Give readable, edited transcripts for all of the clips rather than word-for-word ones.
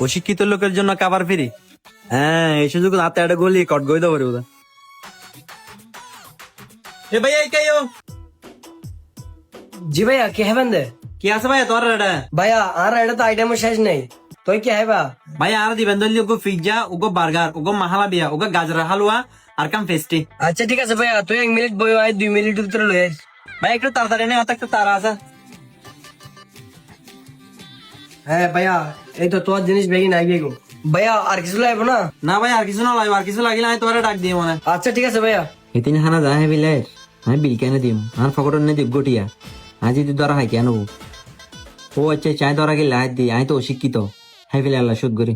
অশিক্ষিত লোকের জন্য কাবার ফিরি। হ্যাঁ, এই সুযোগ হাতে একটা গলি কট গই দেবো রে। এ ভাইয়া এইকাইও জি ভাইয়া কে হবেন দে কি আছে ভাইয়া তোর এটা? ভাইয়া আর এটা তো আইটেমও শেষ নেই তুই কে হেবা ভাইয়া আর দিবেন দলি ওগো পিজ্জা, ওগো বার্গার, ওগো মাহালা বিয়া, ওগো গাজর হালুয়া আর কাম পেস্ট্রি। আচ্ছা ঠিক আছে ভাইয়া তুই 1 মিনিট বই আয় 2 মিনিট ভিতরে লয়ে আস। ভাই একটু তাড়াতাড়ি নেই, অত একটু তাড়া আছে। হ্যাঁ ভাইয়া এই তো তোর জিনিস বেগি নাই গো ভাইয়া আর কিছু লাগবে না? না ভাই আর কিছু না লাগবে, আর কিছু লাগিলে আমি তোমার ডাক দিই মনে। আচ্ছা ঠিক আছে ভাইয়া এদিন হানা যা হে বিলের আমি বিল কেন দিম আর ফকট নে দিব গটিয়া আজ যদি ধরা হয় কেন ও আচ্ছা চাই ধরা গেলে হাত দি আমি তো অশিক্ষিত হাই ফেলে আল্লাহ সুদ করি।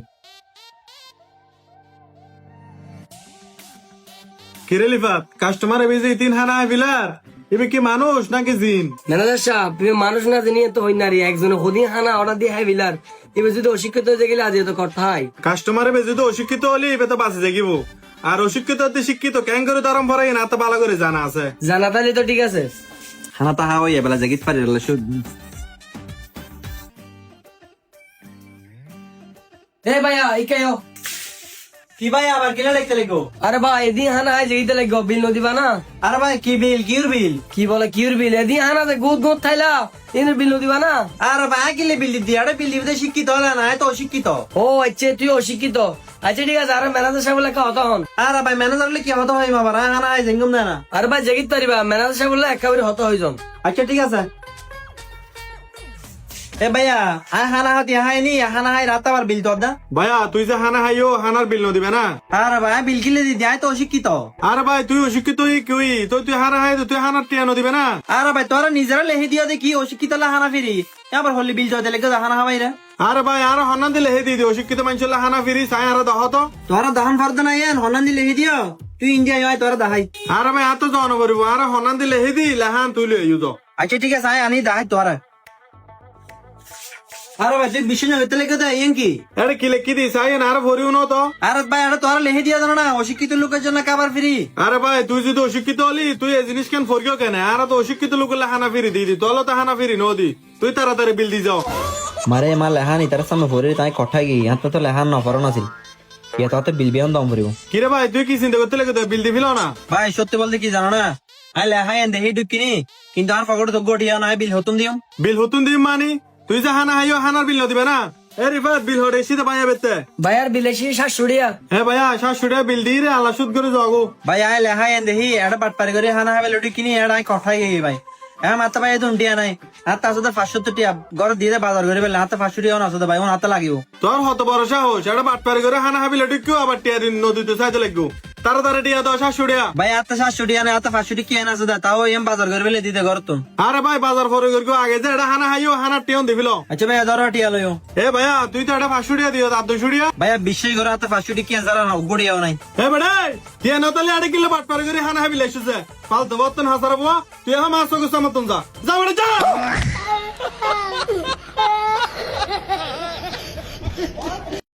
কিরে লিফাত কাস্টমারে বেজে 3 বিলার এবে কি মানুষ নাকি জিন? ম্যানেজার সাহেব তুমি মানুষ না জানিয়ে তো হই নারী একজনে হদিন হানা অর্ডার দিয়ে হাই বিলার এবার যদি অশিক্ষিত হয়ে গেলে আজ এত কথা হয়। কাস্টমারে বেজে তো অশিক্ষিত হলে এবে তো বাঁচে যাগিব, আর অশিক্ষিত হতে শিক্ষিত কেন করে তারম ভরাই না তো ভালো করে জানা আছে। জানা তাহলে তো ঠিক আছে। হানা তাহা ওই এবেলা জাগিত পারি আল্লাহ সুদ। এ ভাইয়া ইকাইও কি ভাই আবার কিনা লিখতে লিখো? আরে ভাই এদিন হানা হাই যেতে লাগবে বিল নদিবা না। আরে ভাই কি বিল কিউর বিল? কি বলে কিউর বিল এদিন হানা যে গুদ গুদ থাইলা এর বিল নদিবা না। আরে ভাই কিলে বিল দি আরে বিল দিতে শিক্ষিত হলে না তো অশিক্ষিত। ও আচ্ছা তুই অশিক্ষিত। আচ্ছা ঠিক আছে আর ম্যানেজার সাহেব লেখা হতো হন। আরে ভাই ম্যানেজার কি হতো হয় বাবা হানা আই জেঙ্গম না না। আরে ভাই জেগিত পারিবা ম্যানেজার সাহেব একেবারে হতো হইজন। আচ্ছা ঠিক আছে। এ ভাইয়া আয় হানা হাতি হাইনি হানা হাই রাত আবার বিল তো দা। ভাইয়া তুই যে হানা হাইও হানার বিল নদিবে না। আরে ভাই বিল কিলে দি আয় তো অশিক্ষিত। আরে ভাই তুই অশিক্ষিত হই কি তুই হানা হাই তুই হানার টিয়া নদিবে না। আরে ভাই তোরা নিজেরা লেহি দিয়া দেখি অশিক্ষিত লা হানা ফিরি আবার হলি বিল জয় দিলে হানা হাবাই রে। আরে ভাই আর হন্না দিলে হে দিয়ে অশিক্ষিত মানুষের হানা ফিরি চাই আর দহত। তোরা দহন ফর্দ নাই হনান দিলে হি দিও তুই ইন্ডিয়া আয় তোরা দাহাই। আরে ভাই এত জন করিব আর হন্না দিলে হে দি লেহান তুই লই ইউজ। আচ্ছা ঠিক আছে আয় আনি দাহাই তোরা। আরে ভাই তুই বিষ্ণু হইতে লেগে দে ইয়েন কি? আরে কি লেখি দিস আই আর ভরিও না তো। আরে ভাই আরে তোরা লেহি দিয়া জানো না অশিক্ষিত লোকের জন্য কাবার ফ্রি। আরে ভাই তুই যদি অশিক্ষিত হলি তুই এই জিনিস কেন ফরিও কেন আর তো অশিক্ষিত লোকের হানা ফিরি দি দি তোলা তো হানা ফিরি নদি তুই তাড়াতাড়ি বিল দি যাও। মারে মা লেহানি তার সামনে ভরে তাই কঠাই গিয়ে হাত তো লেহান নফরন আছিল ইয়ে তো বিল বিয়ন দম ভরিব। কিরে ভাই তুই কি চিন্তা করতে লেগে বিল দিবিল না? ভাই সত্যি বলতে কি জানো না আই লেহাই এন দেহি ঢুকিনি কিন্তু আর পকেটে তো গটিয়া নাই বিল হতুন দিও। বিল হতুন দিম মানি তুই যে হানা হাইও হানার বিল নদিবে না। এ রিফাত বিল হরে সিধা ভাইয়া বেতে। ভাইয়ার বিলেসি 700 টাকা। হ্যাঁ ভাইয়া 700 টাকা বিল দি রে আল্লাহ সুদ করে যাগো। ভাই আই লেহাই এন দেহি এটা বাটপারি করে হানা হাবে লটি কিনি এটা আই কঠাই গিয়ে ভাই হ্যাঁ মাথা ভাই এত উন্টিয়া নাই আর তার সাথে 500 টিয়া ঘরে দিয়ে বাজার করে বেলে হাতে 500 টিয়া আছে ভাই ওন হাতে লাগিও। তোর হত ভরসা হোস এটা বাটপারি করে হানা হাবিলে ঢুকিও আবার টিয়া দিন নদীতে চাইতে লাগবো তাড়াতাড়ি টিয়া দাও 700 টাকা। ভাই হাতে 700 টিয়া নাই হাতে 500 টিয়া কেন আছে তাও এম বাজার করে বেলে দিতে ঘর তো। আরে ভাই বাজার ফরে করে আগে যে এটা হানা হাইও হানার টিয়ন দিবিল। আচ্ছা ভাই ধরো টিয়া লইও। এ ভাইয়া তুই তো এটা 500 টাকা দিও আর 200 টাকা। ভাইয়া বিশ্বাস করে হাতে 500 টিয়া জানা না গড়িয়াও নাই। এ বেড়ে টিয়া নতালে আড়ে কিলো বাটপারি করে হানা হাবিলে এসেছে ফালতু বর্তন হাসারা বুয়া তুই এখন মাছ গোসা মতন যা যা বেড়ে যা।